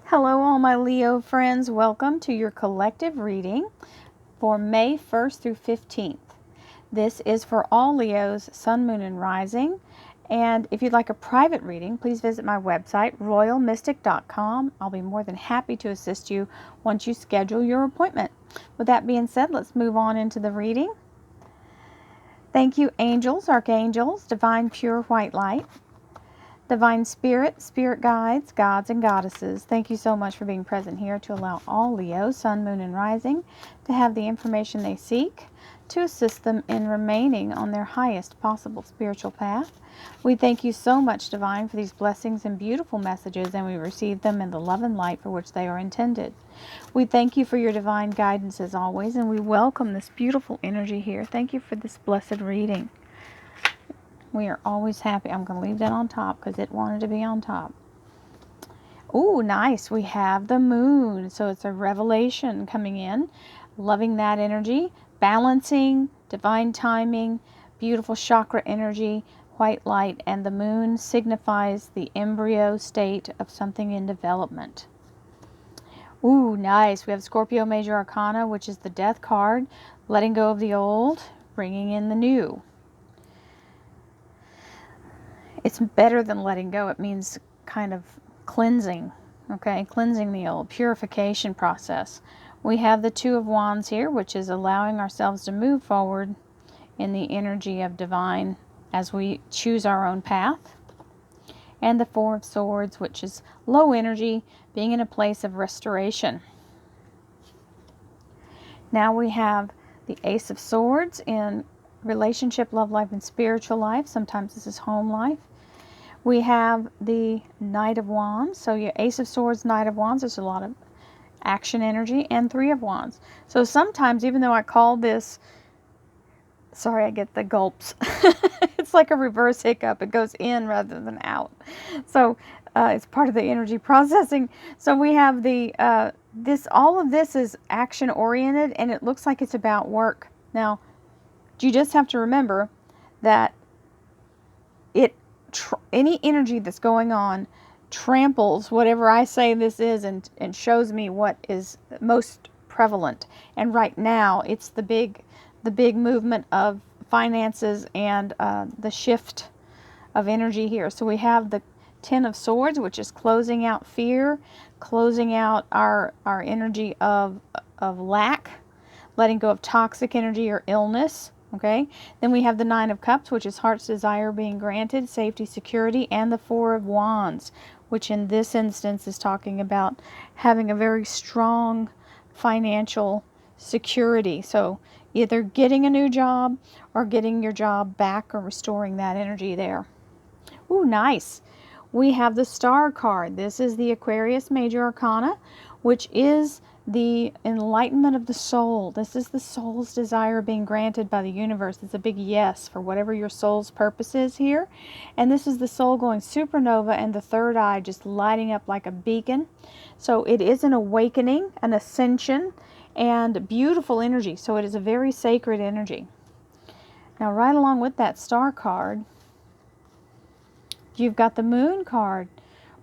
Hello, all my Leo friends. Welcome to your collective reading for May 1st through 15th. This is for all Leos, Sun, Moon, and Rising. And if you'd like a private reading, please visit my website, royalmystic.com. I'll be more than happy to assist you once you schedule your appointment. With that being said, let's move on into the reading. Thank you, angels, archangels, divine pure white light. Divine Spirit, Spirit Guides, Gods and Goddesses, thank you so much for being present here to allow all Leo, Sun, Moon, and Rising to have the information they seek to assist them in remaining on their highest possible spiritual path. We thank you so much, Divine, for these blessings and beautiful messages, and we receive them in the love and light for which they are intended. We thank you for your divine guidance as always, and we welcome this beautiful energy here. Thank you for this blessed reading. We are always happy. I'm going to leave that on top because it wanted to be on top. Ooh, nice. We have the moon. So it's a revelation coming in. Loving that energy. Balancing, divine timing, beautiful chakra energy, white light. And the moon signifies the embryo state of something in development. Ooh, nice. We have Scorpio Major Arcana, which is the death card. Letting go of the old, bringing in the new. It's better than letting go. It means kind of cleansing, okay? Cleansing the old, purification process. We have the Two of Wands here, which is allowing ourselves to move forward in the energy of divine as we choose our own path. And the Four of Swords, which is low energy, being in a place of restoration. Now we have the Ace of Swords in relationship, love life, and spiritual life. Sometimes this is home life. We have the Knight of Wands. So your Ace of Swords, Knight of Wands, there's a lot of action energy, and Three of Wands. So sometimes, even though I call this, sorry, I get the gulps. It's like a reverse hiccup. It goes in rather than out. So it's part of the energy processing. So we have the, all of this is action oriented, and it looks like it's about work. Now, you just have to remember that any energy that's going on tramples whatever I say this is and shows me what is most prevalent. And right now, it's the big movement of finances and the shift of energy here. So we have the Ten of Swords, which is closing out fear, closing out our energy of lack, letting go of toxic energy or illness. Okay, then we have the Nine of Cups, which is heart's desire being granted, safety, security, and the Four of Wands, which in this instance is talking about having a very strong financial security. So either getting a new job or getting your job back or restoring that energy there. Ooh, nice. We have the Star card. This is the Aquarius Major Arcana, which is the enlightenment of the soul. This is the soul's desire being granted by the universe. It's a big yes for whatever your soul's purpose is here. And this is the soul going supernova and the third eye just lighting up like a beacon. So it is an awakening, an ascension, and beautiful energy. So it is a very sacred energy. Now, right along with that Star card, you've got the Moon card,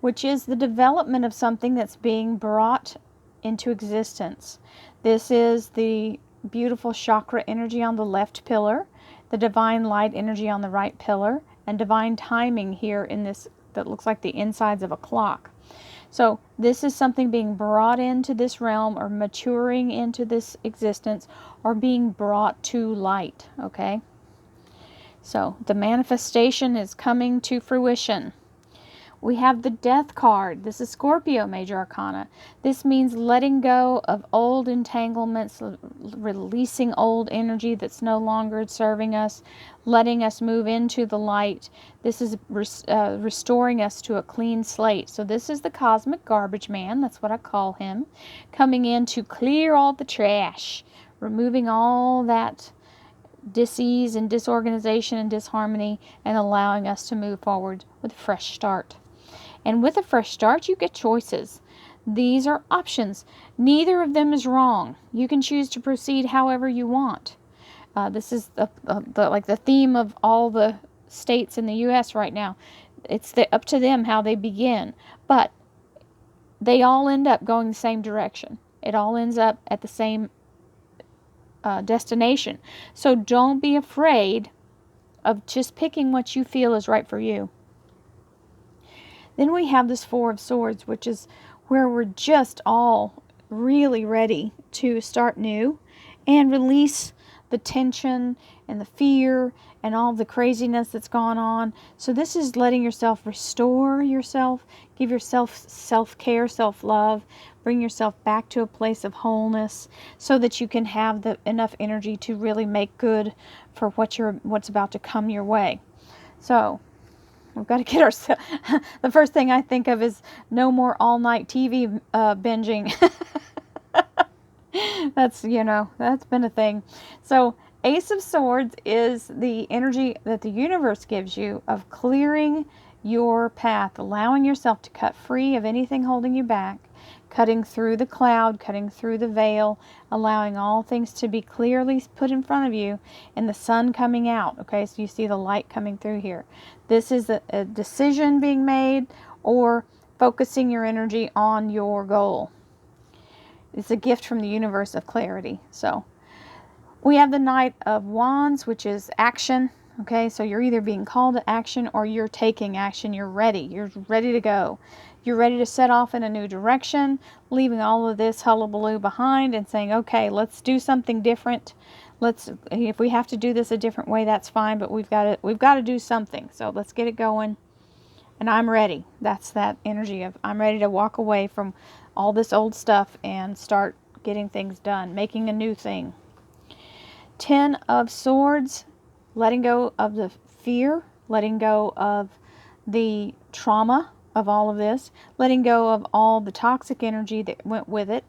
which is the development of something that's being brought into existence. This is the beautiful chakra energy on the left pillar, the divine light energy on the right pillar, and divine timing here in this that looks like the insides of a clock. So this is something being brought into this realm or maturing into this existence or being brought to light, okay? So the manifestation is coming to fruition. We have the Death card. This is Scorpio Major Arcana. This means letting go of old entanglements, releasing old energy that's no longer serving us, letting us move into the light. This is restoring us to a clean slate. So this is the cosmic garbage man, that's what I call him, coming in to clear all the trash, removing all that dis-ease and disorganization and disharmony, and allowing us to move forward with a fresh start. And with a fresh start, you get choices. These are options. Neither of them is wrong. You can choose to proceed however you want. This is like the theme of all the states in the U.S. right now. It's up to them how they begin. But they all end up going the same direction. It all ends up at the same destination. So don't be afraid of just picking what you feel is right for you. Then we have this Four of Swords, which is where we're just all really ready to start new and release the tension and the fear and all the craziness that's gone on. So this is letting yourself restore yourself, give yourself self-care, self-love, bring yourself back to a place of wholeness so that you can have enough energy to really make good for what's about to come your way. So we've got to get ourselves. The first thing I think of is no more all-night TV binging. That's been a thing. So Ace of Swords is the energy that the universe gives you of clearing your path, allowing yourself to cut free of anything holding you back, cutting through the cloud, cutting through the veil, allowing all things to be clearly put in front of you, and the sun coming out. Okay, so you see the light coming through here. This is a decision being made, or focusing your energy on your goal. It's a gift from the universe of clarity. So we have the Knight of Wands, which is action. Okay, so you're either being called to action or you're taking action. You're ready to go. You're ready to set off in a new direction, leaving all of this hullabaloo behind and saying, okay, let's do something different. If we have to do this a different way, that's fine, but we've got to do something. So let's get it going. And I'm ready. That's that energy of I'm ready to walk away from all this old stuff and start getting things done, making a new thing. 10 of Swords, letting go of the fear, letting go of the trauma of all of this, letting go of all the toxic energy that went with it,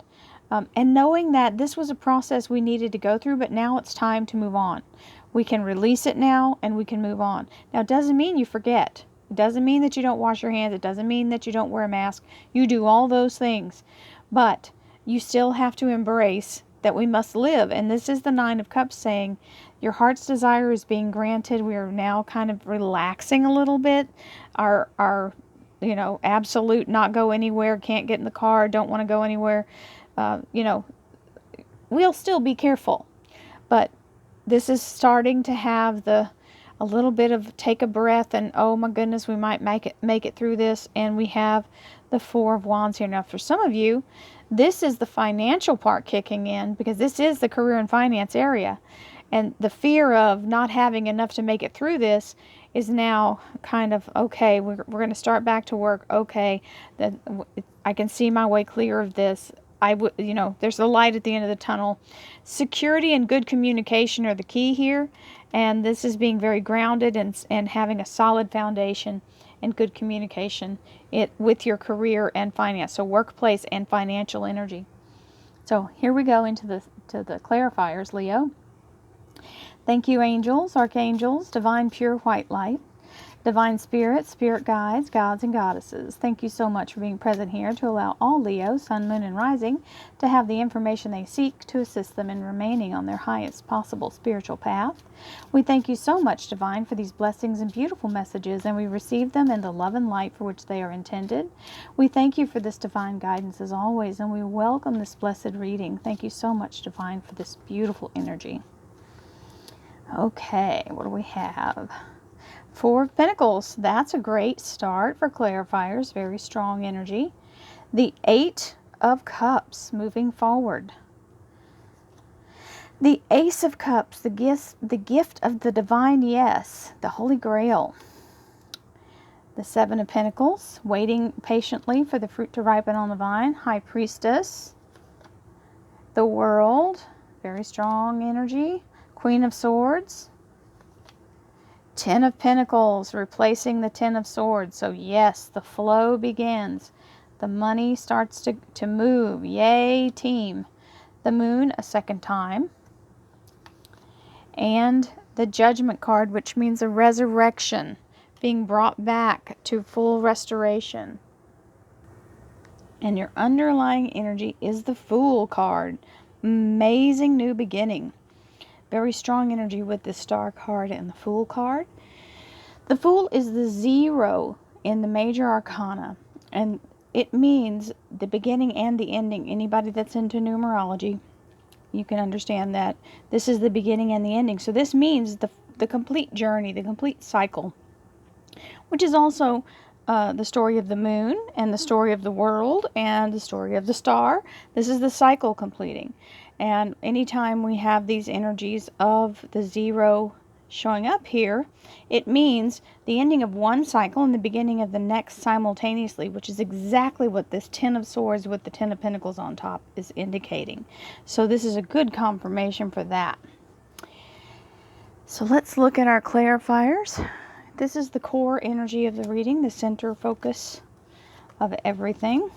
and knowing that this was a process we needed to go through, but now it's time to move on. We can release it now and we can move on. Now, it doesn't mean you forget. It doesn't mean that you don't wash your hands. It doesn't mean that you don't wear a mask. You do all those things. But you still have to embrace that we must live. And this is the Nine of Cups saying, your heart's desire is being granted. We are now kind of relaxing a little bit. Our absolute not go anywhere, can't get in the car, don't want to go anywhere. We'll still be careful. But this is starting to have a little bit of take a breath and, oh my goodness, we might make it through this. And we have the Four of Wands here. Now, for some of you, this is the financial part kicking in, because this is the career and finance area. And the fear of not having enough to make it through this is now kind of, okay, we're going to start back to work. Okay, then I can see my way clear of this. There's the light at the end of the tunnel. Security and good communication are the key here. And this is being very grounded and having a solid foundation and good communication with your career and finance. So workplace and financial energy. So here we go into the clarifiers, Leo. Thank you, angels, archangels, divine pure white light, divine spirit, spirit guides, gods and goddesses. Thank you so much for being present here to allow all Leo, sun, moon, and rising to have the information they seek to assist them in remaining on their highest possible spiritual path. We thank you so much, divine, for these blessings and beautiful messages, and we receive them in the love and light for which they are intended. We thank you for this divine guidance as always, and we welcome this blessed reading. Thank you so much, divine, for this beautiful energy. Okay, what do we have? Four of Pentacles. That's a great start for clarifiers. Very strong energy. The Eight of Cups, moving forward. The Ace of Cups, the gift of the divine yes, the Holy Grail. The Seven of Pentacles, waiting patiently for the fruit to ripen on the vine. High Priestess. The World, very strong energy. Queen of Swords. Ten of Pentacles, replacing the Ten of Swords. So yes, the flow begins. The money starts to move. Yay, team. The Moon a second time. And the Judgment card, which means a resurrection, being brought back to full restoration. And your underlying energy is the Fool card. Amazing new beginning. Very strong energy with the Star card and the Fool card. The Fool is the 0 in the major arcana, and it means the beginning and the ending. Anybody that's into numerology, you can understand that this is the beginning and the ending. So this means the complete journey, the complete cycle, which is also the story of the moon and the story of the world and the story of the star. This is the cycle completing. And anytime we have these energies of the zero showing up here, it means the ending of one cycle and the beginning of the next simultaneously, which is exactly what this Ten of Swords with the Ten of Pentacles on top is indicating. So this is a good confirmation for that. So let's look at our clarifiers. This is the core energy of the reading, the center focus of everything,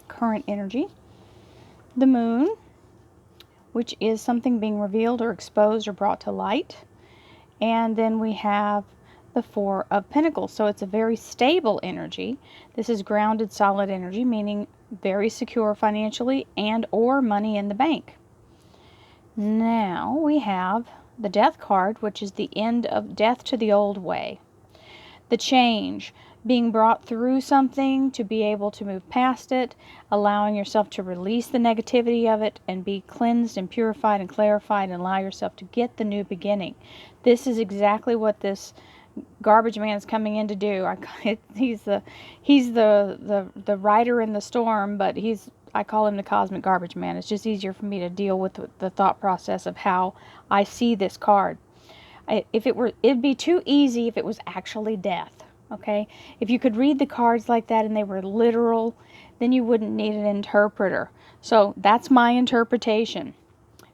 current energy. The moon, which is something being revealed or exposed or brought to light. And then we have the Four of Pentacles. So it's a very stable energy. This is grounded, solid energy, meaning very secure financially and or money in the bank. Now we have the Death card, which is the end of death to the old way. The change, being brought through something to be able to move past it, allowing yourself to release the negativity of it and be cleansed and purified and clarified and allow yourself to get the new beginning. This is exactly what this garbage man is coming in to do. He's the rider in the storm, but I call him the cosmic garbage man. It's just easier for me to deal with the thought process of how I see this card. It'd be too easy if it was actually death, okay? If you could read the cards like that and they were literal, then you wouldn't need an interpreter. So that's my interpretation.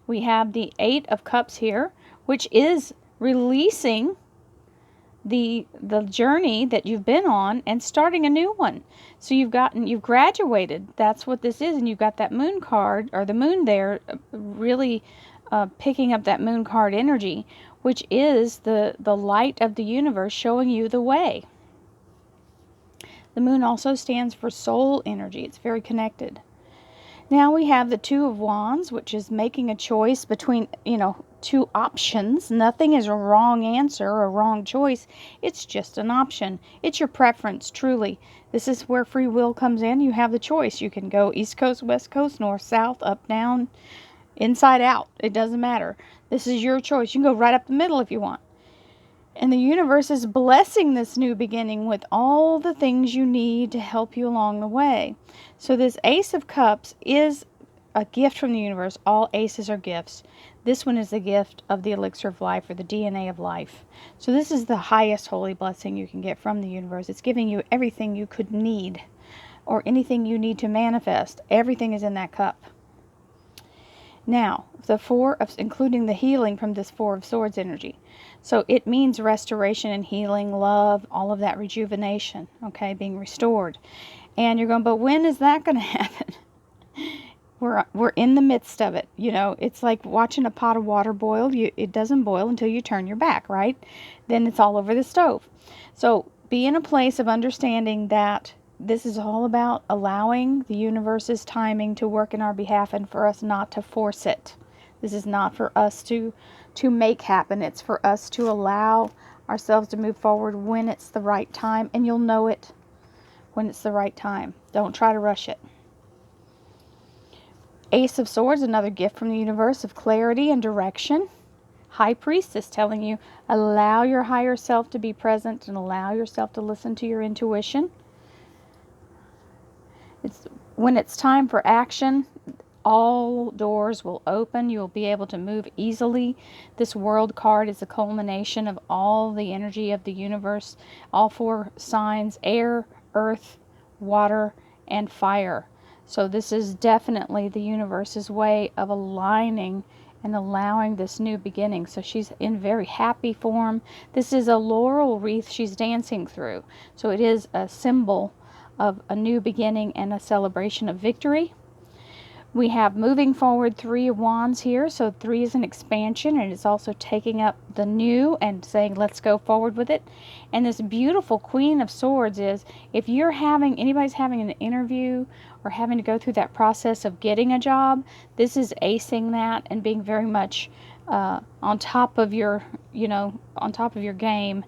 We have the Eight of Cups here, which is releasing the journey that you've been on and starting a new one. So you've graduated. That's what this is. And you've got that moon card, or the moon there, really picking up that moon card energy, which is the light of the universe showing you the way. The moon also stands for soul energy. It's very connected. Now we have the Two of Wands, which is making a choice between, two options. Nothing is a wrong answer or a wrong choice. It's just an option. It's your preference, truly. This is where free will comes in. You have the choice. You can go East Coast, West Coast, North, South, up, down, inside out. It doesn't matter. This is your choice. You can go right up the middle if you want. And the universe is blessing this new beginning with all the things you need to help you along the way. So this Ace of Cups is a gift from the universe. All aces are gifts. This one is the gift of the elixir of life, or the DNA of life. So this is the highest holy blessing you can get from the universe. It's giving you everything you could need, or anything you need to manifest. Everything is in that cup. Now, the Four of, including the healing from this Four of Swords energy. So it means restoration and healing, love, all of that rejuvenation, okay, being restored. And you're going, but when is that going to happen? We're in the midst of it. It's like watching a pot of water boil. It doesn't boil until you turn your back, right? Then it's all over the stove. So be in a place of understanding that this is all about allowing the universe's timing to work in our behalf and for us not to force it. This is not for us to make happen. It's for us to allow ourselves to move forward when it's the right time, and you'll know it when it's the right time. Don't try to rush it. Ace of Swords, another gift from the universe of clarity and direction. High Priestess telling you, allow your higher self to be present and allow yourself to listen to your intuition. When it's time for action, all doors will open. You'll be able to move easily. This World card is a culmination of all the energy of the universe. All four signs: air, earth, water, and fire. So this is definitely the universe's way of aligning and allowing this new beginning. So she's in very happy form. This is a laurel wreath she's dancing through. So it is a symbol of a new beginning and a celebration of victory. We have moving forward Three of Wands here. So 3 is an expansion, and it's also taking up the new and saying, let's go forward with it. And this beautiful Queen of Swords is, if anybody's having an interview or having to go through that process of getting a job, this is acing that and being very much on top of your game,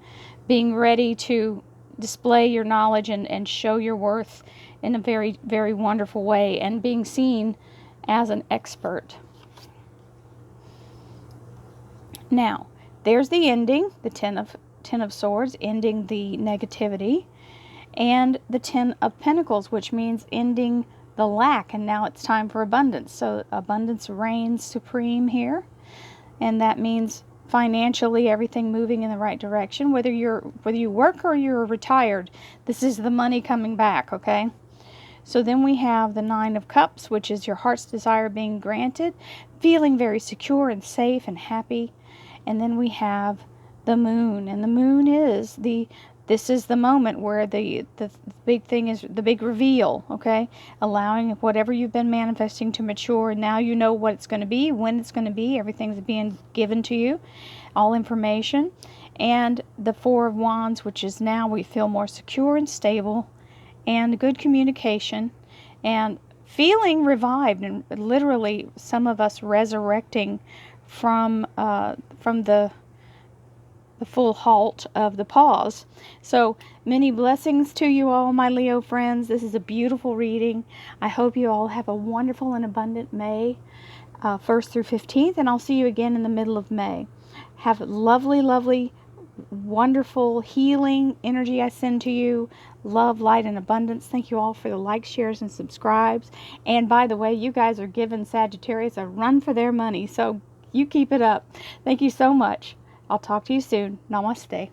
being ready to display your knowledge and show your worth in a very, very wonderful way and being seen as an expert. Now, there's the ending, the Ten of Swords, ending the negativity, and the Ten of Pentacles, which means ending the lack, and now it's time for abundance. So abundance reigns supreme here, and that means financially everything moving in the right direction. Whether you work or you're retired, this is the money coming back, okay? So then we have the Nine of Cups, which is your heart's desire being granted, feeling very secure and safe and happy. And then we have the Moon, and the Moon is this is the moment where the big thing is the big reveal, okay? Allowing whatever you've been manifesting to mature. Now you know what it's going to be, when it's going to be. Everything's being given to you, all information. And the Four of Wands, which is now we feel more secure and stable, and good communication, and feeling revived, and literally some of us resurrecting from the full halt of the pause. So many blessings to you all, my Leo friends. This is a beautiful reading. I hope you all have a wonderful and abundant May 1st through 15th, and I'll see you again in the middle of May. Have a lovely, lovely, wonderful healing energy I send to you. Love, light, and abundance. Thank you all for the likes, shares, and subscribes. And by the way, you guys are giving Sagittarius a run for their money, so you keep it up. Thank you so much. I'll talk to you soon. Namaste.